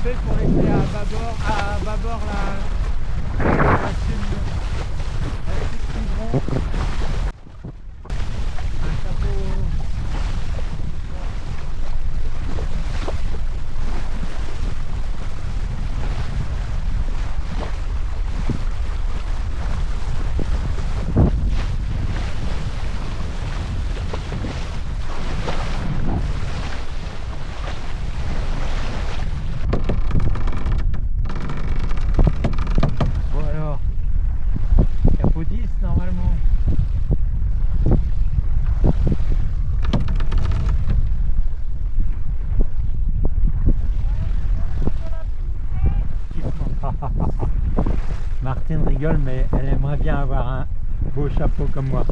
fait pour laisser à bâbord la chute Quiberon. Un chapeau. Bon alors, capot 10 normalement. Martine rigole, mais elle aimerait bien avoir un beau chapeau comme moi.